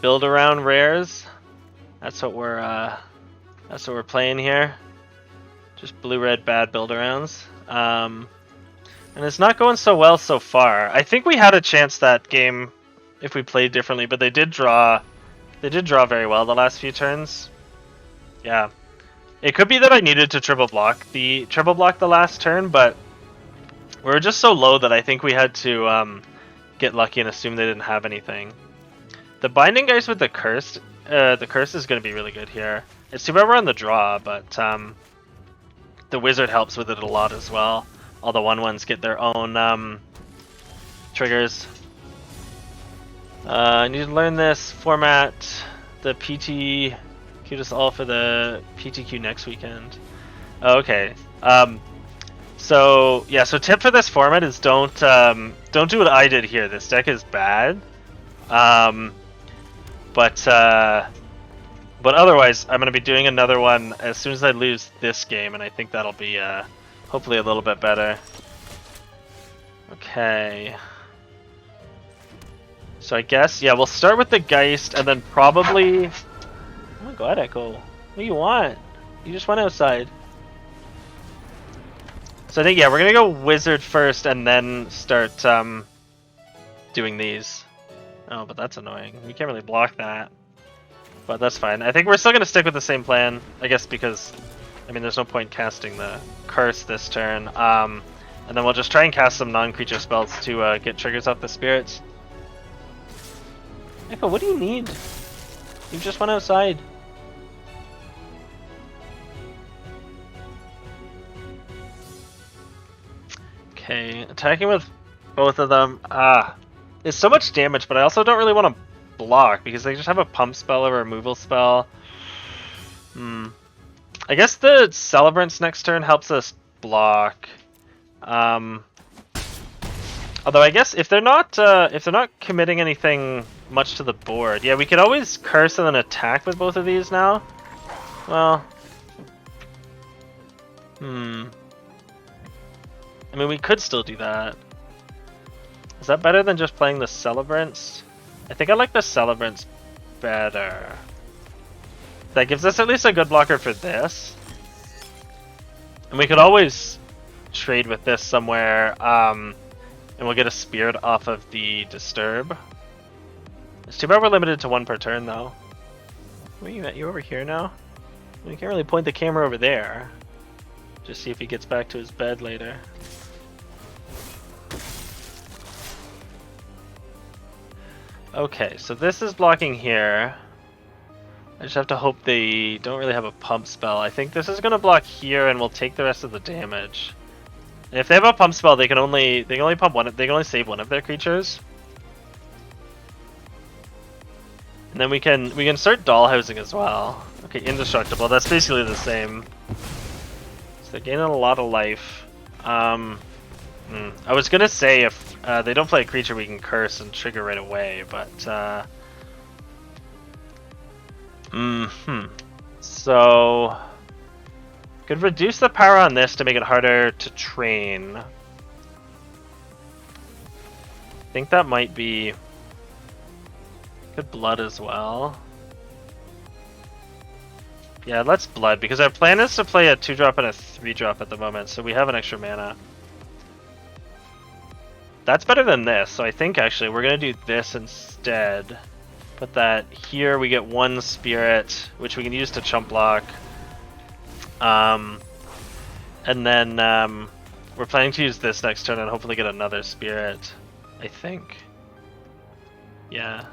build-around rares. That's what we're playing here. Just blue-red bad build-arounds. And it's not going so well so far. I think we had a chance that game if we played differently, but they did draw very well the last few turns. Yeah. It could be that I needed to triple block the last turn, but we were just so low that I think we had to get lucky and assume they didn't have anything. The binding guys with the curse is going to be really good here. It's too bad we're on the draw, but the wizard helps with it a lot as well. All the 1/1s get their own triggers. I need to learn this format, the PT. Queue us all for the PTQ next weekend. Oh, okay. So yeah. So tip for this format is don't do what I did here. This deck is bad. But otherwise, I'm gonna be doing another one as soon as I lose this game, and I think that'll be hopefully a little bit better. Okay. So I guess, yeah, we'll start with the Geist, and then probably... Oh, go ahead, Echo. What do you want? You just went outside. So I think, yeah, we're gonna go Wizard first, and then start doing these. Oh, but that's annoying. We can't really block that. But that's fine. I think we're still gonna stick with the same plan, I guess, because... I mean, there's no point casting the Curse this turn. And then we'll just try and cast some non-creature spells to get triggers off the spirits. Echo, what do you need? You just went outside. Okay, attacking with both of them. It's so much damage, but I also don't really want to block because they just have a pump spell or a removal spell. I guess the Celebrance next turn helps us block. Although I guess if they're not committing anything much to the board, yeah, we could always curse and then attack with both of these now. Well, I mean, we could still do that. Is that better than just playing the Celebrance? I think I like the Celebrance better. That gives us at least a good blocker for this. And we could always trade with this somewhere, and we'll get a Spirit off of the Disturb. It's too bad we're limited to one per turn, though. Where are you at? You over here now? We can't really point the camera over there. Just see if he gets back to his bed later. Okay, so this is blocking here. I just have to hope they don't really have a pump spell. I think this is gonna block here, and we'll take the rest of the damage. And if they have a pump spell, they can only pump one. They can only save one of their creatures. And then we can start dollhousing as well. Okay, indestructible. That's basically the same. So they're gaining a lot of life. I was gonna say if they don't play a creature, we can curse and trigger right away, but so could reduce the power on this to make it harder to train. I think that might be good. Blood as well. Yeah, let's blood, because our plan is to play a 2-drop and a 3-drop at the moment, so we have an extra mana. That's better than this, so I think actually we're gonna do this instead. Put that here, we get one Spirit, which we can use to chump block. And then we're planning to use this next turn and hopefully get another Spirit, I think. Yeah,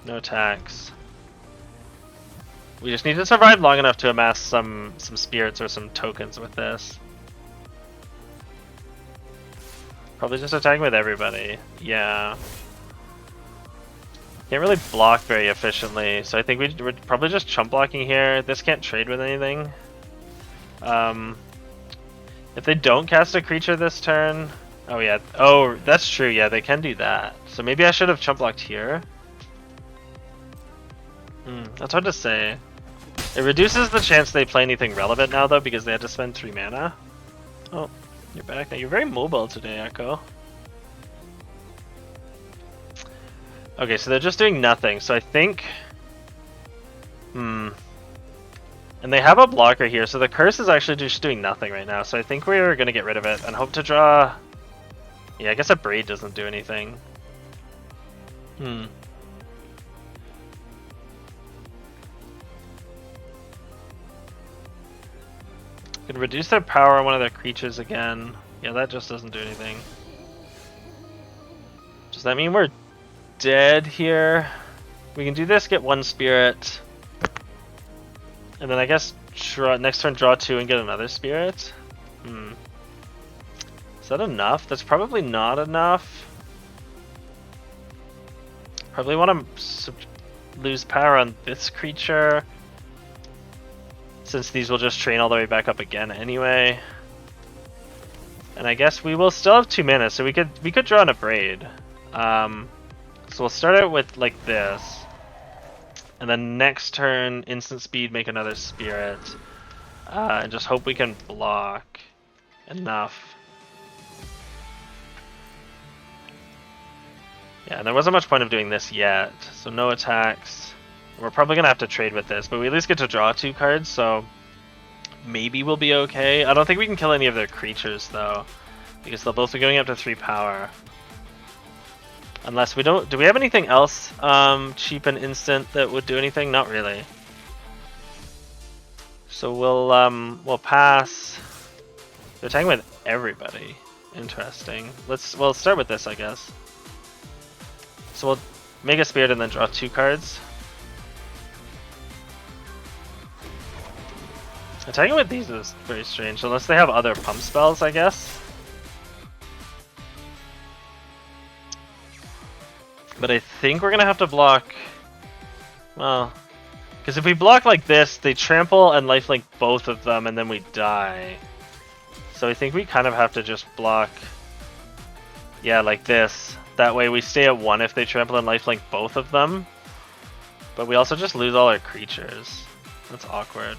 no attacks. We just need to survive long enough to amass some spirits or some tokens with this. Probably just attacking with everybody. Yeah. Can't really block very efficiently, so I think we're probably just chump blocking here. This can't trade with anything. If they don't cast a creature this turn... Oh yeah, oh that's true, yeah, they can do that. So maybe I should have chump blocked here. That's hard to say. It reduces the chance they play anything relevant now though, because they had to spend 3 mana. Oh, you're back now. You're very mobile today, Echo. Okay, so they're just doing nothing. So I think... And they have a blocker here, so the curse is actually just doing nothing right now. So I think we're going to get rid of it and hope to draw... Yeah, I guess a braid doesn't do anything. Could reduce their power on one of their creatures again. Yeah, that just doesn't do anything. Does that mean we're dead here? We can do this, get one spirit. And then I guess next turn draw 2 and get another spirit? Is that enough? That's probably not enough. Probably want to lose power on this creature, since these will just train all the way back up again anyway. And I guess we will still have 2 mana, so we could draw on a braid. So we'll start out with like this. And then next turn, instant speed, make another spirit. And just hope we can block enough. Yeah, and there wasn't much point of doing this yet, so no attacks. We're probably going to have to trade with this, but we at least get to draw 2 cards, so maybe we'll be okay. I don't think we can kill any of their creatures, though, because they'll both be going up to 3 power. Unless we don't... Do we have anything else cheap and instant that would do anything? Not really. So we'll pass. They're attacking with everybody. Interesting. We'll start with this, I guess. So we'll make a spirit and then draw 2 cards. Attacking with these is very strange, unless they have other pump spells, I guess. But I think we're gonna have to block... Well... Because if we block like this, they trample and lifelink both of them and then we die. So I think we kind of have to just block... Yeah, like this. That way we stay at 1 if they trample and lifelink both of them. But we also just lose all our creatures. That's awkward.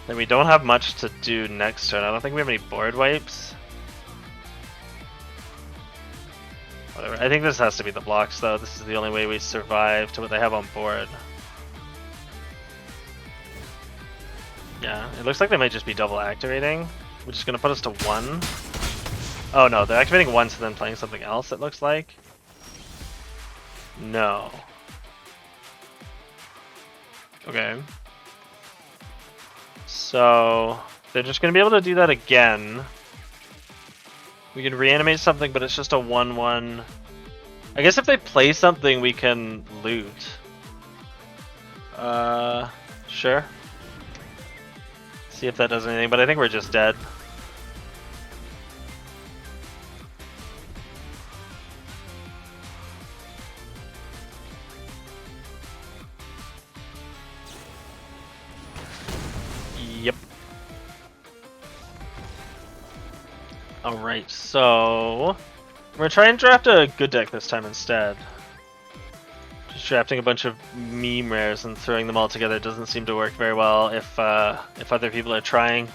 Then we don't have much to do next turn. I don't think we have any board wipes. Whatever. I think this has to be the blocks though. This is the only way we survive to what they have on board. Yeah, it looks like they might just be double activating, which is going to put us to 1. Oh no, they're activating once and then playing something else, it looks like. No. Okay. So, they're just going to be able to do that again. We can reanimate something, but it's just a 1/1. I guess if they play something, we can loot. Sure. See if that does anything, but I think we're just dead. Yep. Alright, so... we're gonna try and draft a good deck this time instead. Just drafting a bunch of meme rares and throwing them all together doesn't seem to work very well if other people are trying.